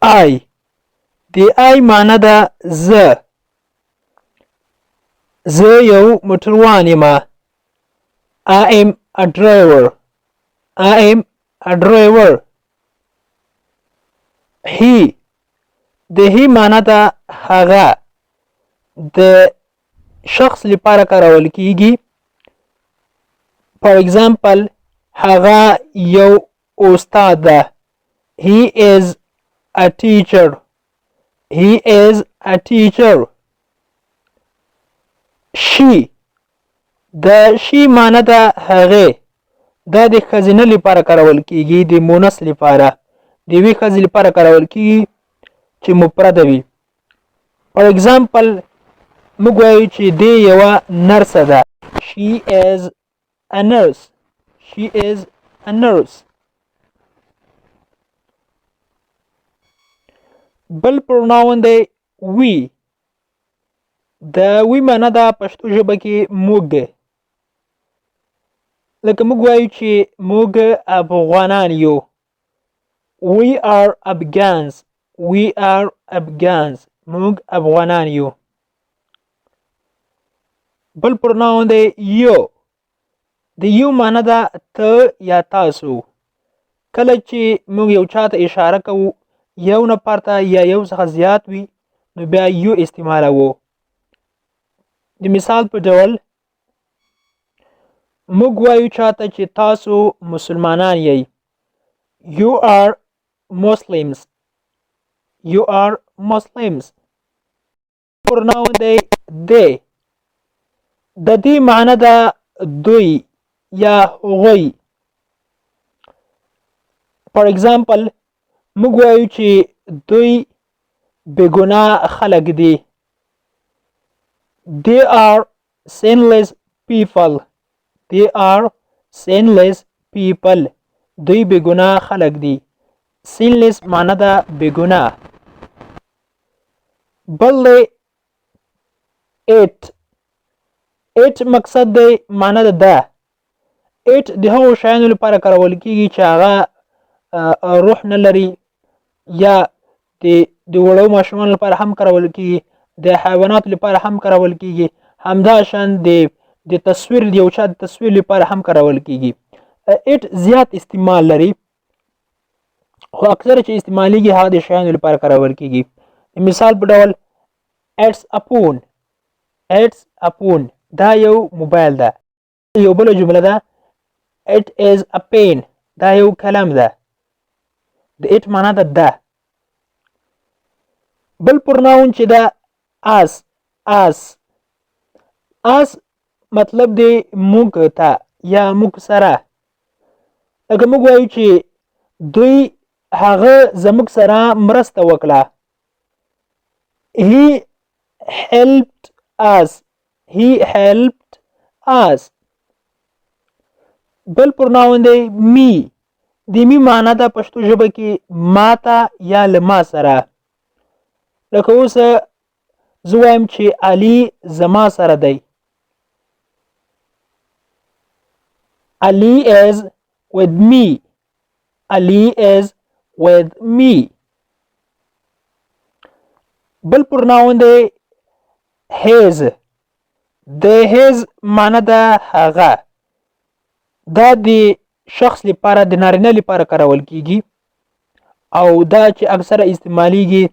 I د I معنی ده زه یو موټروان یم. I am a driver. I am a driver. He د he معنی ده هغه د شخص لپاره کارول کیږي. For example هغه یو استاد ده. He is a teacher. He is a teacher. She د she معنی ده هغه دا د ښځینه لپاره کارول کیږي د مونث لپاره د یوې ښځې لپاره کارول کیږي چې مفرده وي. For example موږ وایو چې دی یوه نرسه ده. She is a nurse. She is a nurse. بل پروناون دی we. د we معنی ده پښتو ژبه کې موږ دی. لکه موږ وایو چې موږ افغانان یو. We are Afghans. We are Afghans. موږ افغانان یو. بل پروناون دی you. د you معنی ده ته یا تاسو. کله چې موږ یو چاته اشاره کوو یو نفر ته یا یو څخه زیات وي نو بیا you استعمالوو. د مثال په ډول موږ وایو چاته چې تاسو مسلمانان یئ. You are Muslims. You are Muslims. پروناون دی they. د دې معنی ده دوی یا هغوی. For example موږ وایو چې دوی بېګناه خلک دي. They are sinless people. They are sinless people. دوی بېګناه خلک دي. sinless معنی ده بېګناه. بل دی it. it مقصد دی معنی ده ده. it د هغو شیانو لپاره کارول کیږي چې هغه روح نه لري یا د وړو ماشومانو لپاره هم کارول کیږي د حیواناتو لپاره هم کارول کیږي همداشان د تصویر د یو چا د تصویر لپاره هم کارول کیږي. it زیات استعمال لري خو اکثره چې استعمالیږي هغه د شیانو لپاره کارول کیږي. مثال په ډول it's a phone. it's a phone دا یو موبایل ده. یو بله جمله ده it is a pen. دا یو کلم ده. د it معنی ده ده. بل پروناون چې ده us. us us مطلب دی موږ ته یا موږ سره. لکه موږ وایو چې دوی هغه زموږ سره مرسته وکړه. He helped us. He helped us. بل پروناون دی me. د me معنی ده پښتو ژبه کې ما ته یا له ما سره. لکه اوس زه وایم چې علي زما سره دی. Ali is with me. Ali is with me. بل پروناون دی his. د his معنی ده هغه. دا د شخص لپاره د نارینه لپاره کارول کیږي او دا چې اکثره استعمالیږي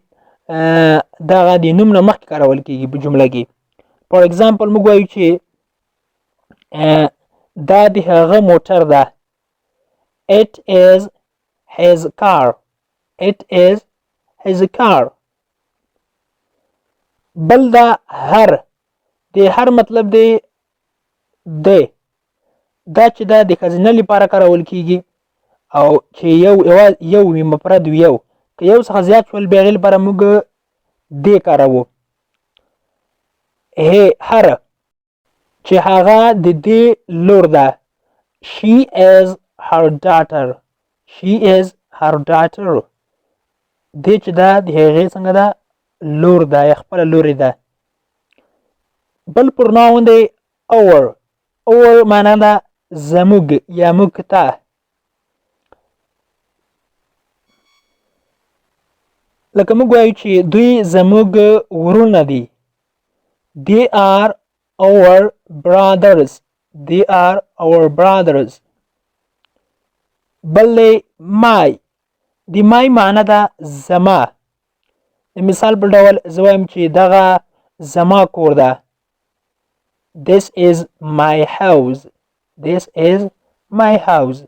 دغه د نوم نه مخکې کارول کیږي په جمله کې. For example موږ وایو چې دا د هغه موټر ده. It is his car. It is his car. بل دا هر. د هر مطلب دی دی. دا چې دا د ښځینه لپاره کارول کیږي او چې یو وي مفرد وي یو که یو څخه زیات شول بیا هغې لپاره موږ دی کاروو. هر چې هغه د دې لور ده. She is her daughter. She is her daughter. دی چې دا د هغې څنګه ده لور ده یا خپله لورې ده. بل پروناون دی our. our معنا ده زموږ یا موږ ته. لکه موږ وایو چې دوی زموږ ورونه دي. They are our brothers. They are our brothers. بل دی my. د my معنی ده زما. د مثال په ډول زه وایم چې دغه زما کور ده. This is my house. This is my house.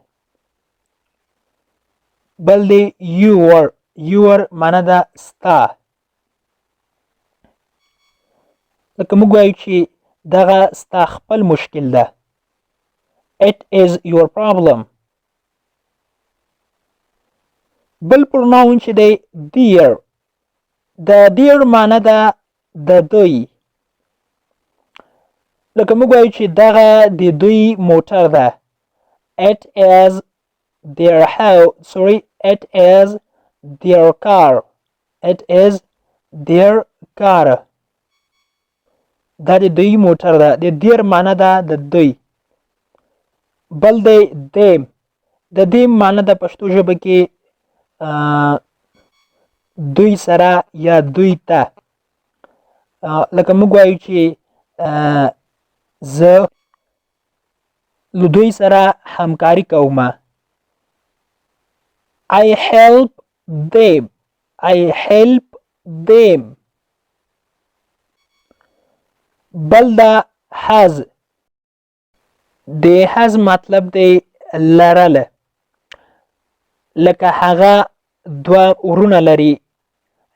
بل دی your. your معنی ده ستا. لکه موږ وایو چې دغه ستا خپل مشکل ده. It is your problem. بل پروناون چې دی their. د their معنی ده د دوی. لکه موږ وایو چې دغه د دوی موټر ده. It is their it is their car. It is their car. دا د دوی موټر ده. د their معنی ده د دوی. بل دی them. د them معنی ده پښتو ژبه کې دوی سره یا دوی ته. لکه موږ وایو چې زه له دوی سره همکاري کوم. I help them. I help them. بل دا has. د has مطلب دی لرله. لکه هغه دوه ورونه لري.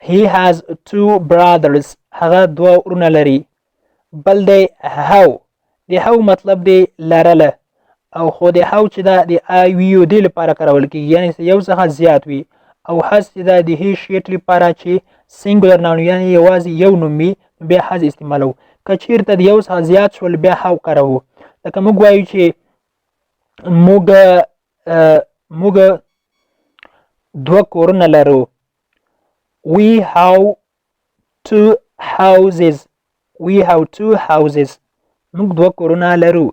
He has two brothers. هغه دوه ورونه لري. بل دی how. د how مطلب دی لرله. او خو د how چې دا د I we you دې لپاره کارول کېږي، یعنې یو څخه زیات وي. او has چې دا د he shit لپاره چې سینګولر ناون یعنې یوازې یو نوم وي بیا has استعمالوو. که چېرته د یو څخه زیات شول بیا how کاروو. لکه موږ وایو چې موږ دوه کورونه لرو. We have two houses. We have two houses. موږ دوه کورونه لرو.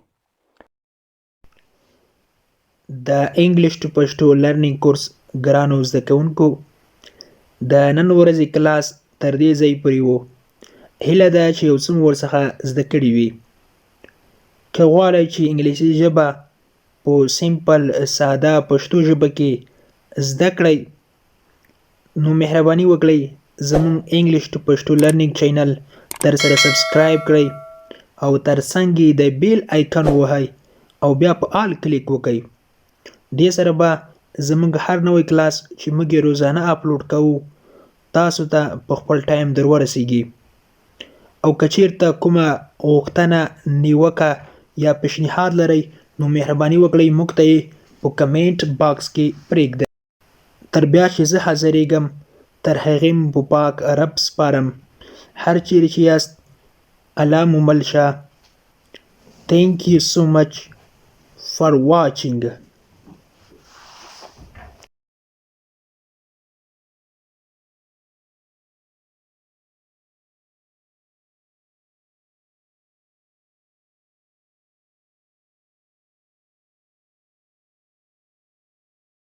د انګلیش ټو پښتو لرنینګ کورس ګرانو زده کوونکو، د نن ورځې کلاس تر دې ځای پورې و. هیله ده چې یو څه مو ورڅخه زده کړي وي. که غواړئ چې انګلیسي ژبه په سیمپل ساده پښتو ژبه کې زده کړئ نو مهرباني وکړئ زموږ انګلیش ټو پښتو لرنینګ چینل در سره سبسکرایب کړئ او تر څنګ یې د بیل آیکن ووهئ او بیا په آل کلیک وکړئ. دې سره به زموږ هر نوی کلاس چې موږ یې روزانه اپلوډ کوو تاسو ته په خپل ټایم در ورسیږي. او که چیرته کومه غوښتنه، نیوکه یا پیشنهاد لرئ نو مهرباني وکړئ موږ ته یې په کمنټ باکس کې پرېږدئ. تر بیا چې زه حاضرېږم تر هغې مو په پاک رب سپارم. هر چیرې چې یاست الله مو مل شه. Thank you so much for watching.